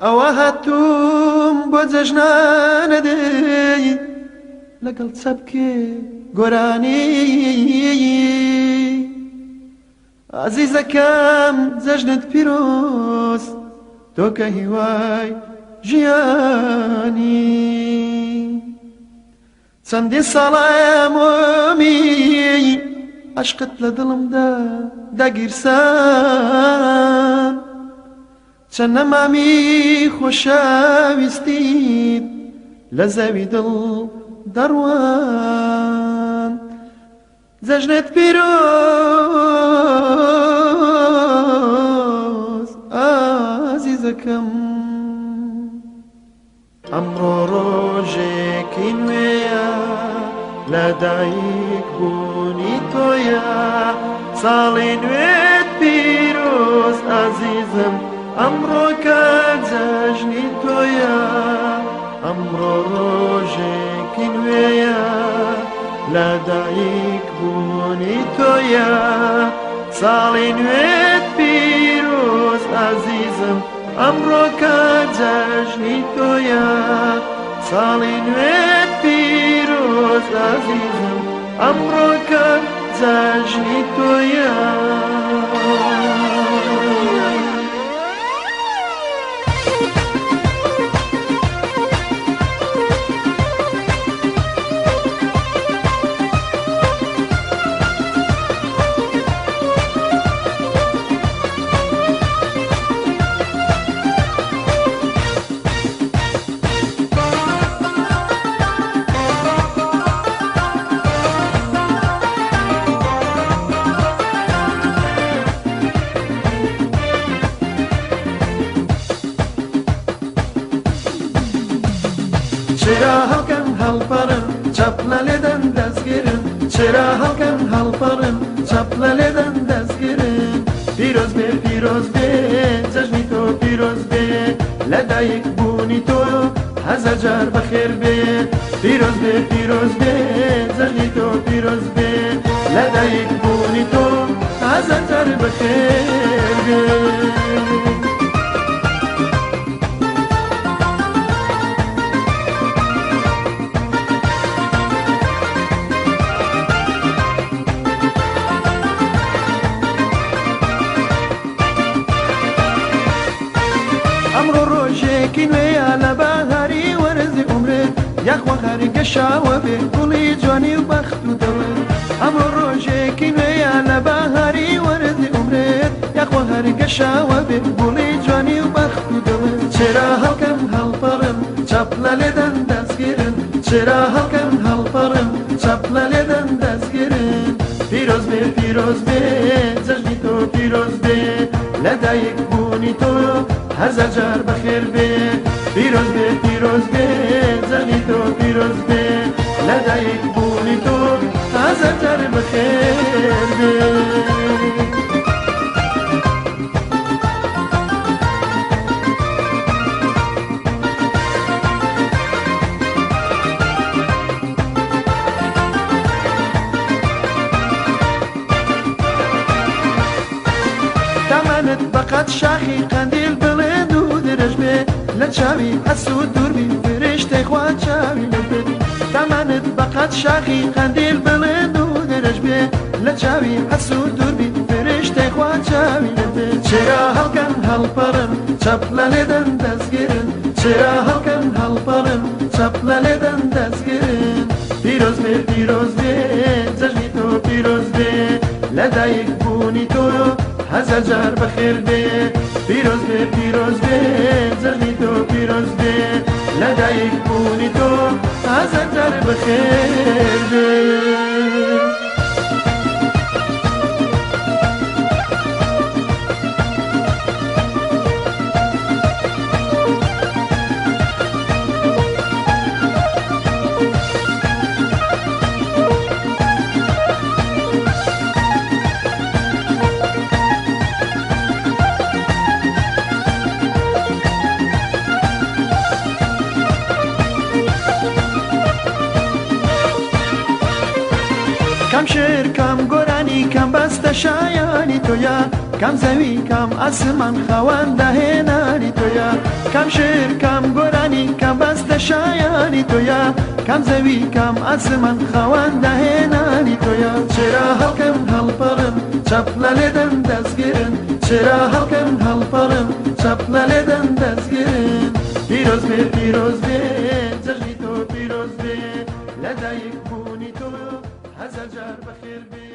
ئەوە هاتووم بۆ جەژنانەدەی لەگەڵ چەپکێ گۆرانی عەزیزەکەم جەژنت پیرۆز تۆ کە هیوای ژیانی چەندین ساڵایە مۆمی عەشقت لە دڵمدا داگیرسان چەند نەمامی خۆشەویستیت لە زەوی دڵ دەڕوان جەژنت پیرۆز ئازیزەکەم ئەمڕۆ ڕۆژێکی نوێیە لەدایک بوونی تۆیە ساڵی نوێت پیرۆز ئازیزم ئەمڕۆ کە جەژنی تۆیە ئەمڕۆ ڕۆژێکی نوێیە لەدایک بوونی تۆیە ساڵی نوێت پیرۆز ئازیزم ئەمڕۆ کە جەژنی تۆیە ساڵی نوێت پیرۆز ئازیزم ئەمڕۆ کە جەژنی تۆیە چرا هەڵکەن هەڵپەڕن چەپ لە لێدەن دەستگرن چرا هەڵکەن هەڵپەڕن چەپ لە لێدەن دەستگرن پیرۆز بێ پیرۆز بێ جەژنی تۆ پیرۆز بێ لەدایک بوونی تۆ هەزار جار بەخێر بێ پیرۆز بێ پیرۆز بێ جەژنی تۆ پیرۆز بێ لەدایک بوونی تۆ هەزار جار بەخێر بێ ئەمڕۆ ڕۆژێکی نوێیە لە بەهاری وەرزی عومرت یاخوا هەرگەشاوە بێ گوڵی جوانی و بەخت و دەوڵت ئەمڕۆ ڕۆژێکی نوێیە لە بەهاری وەرزی عومرت یاخوا هەرگەشاوە بێ گوڵی جوانی و بەخت و دەوڵت چرا هەڵکەن هەڵپەڕن چەپ لە لێدەن دەستگرن چرا هەڵکەن هەڵپەڕن چەپ لە لێدەن دەستگرن پیرۆز بێ پیرۆز بێ جەژنی تۆ پیرۆز بێ لەدایک بوونی تۆ هەزار جار بەخێر بێ پیرۆز بێ پیرۆز بێ جەژنی تۆ پیرۆز بێ لەدایک بوونی تۆ هەزار جار بەخێر بێ تەمەنت بەقەت شاخی قەندیل بڵێن و درەژ بێ لە چاوی ئەسوود دووربی فرشتەی خوا چاوی لە بێت تەمەنت بەقەت شاخی قەندیل بڵێن و درەژ بێ لە چاوی ئەسوود دووربی فرشتەی خوا چاوی لە بێت چرا هەڵکەن هەڵپەڕن چەپ لە لێدەن دەستگرن چرا هەڵکەن هەڵپەڕن چەپ لە لێدەن دەستگرن پیرۆز بێ پیرۆز بێ جەژنی تۆ پیرۆز بێ لەدایک بوونی تۆ هەزار جار بەخێر بێ پیرۆز بێ پیرۆز بێ جەژنی تۆ پیرۆز بێ لەدایک بوونی تۆ هەزار جار بەخێر بێ کام شێر کام گۆرانی کام بەستە شایانی تۆیە کام زەوی کام ئاسمان خاوەن داهێنانی تۆیە کام شێر کام گۆرانی کام بەستە شایانی تۆیە کام زەوی کام ئاسمان خاوان داهێنانی تۆیە چێرا هەڵکەم هەڵپەڕن چەپ لە لێدەن دەستگرن چێرا هەڵکەم هەڵپەڕن چەپ لە لێدەن دەستگرن پیرۆز بێ جەژنی تۆ پیرۆز بێ لە دایک بوونی تۆ هەزار جار بەخێر بێ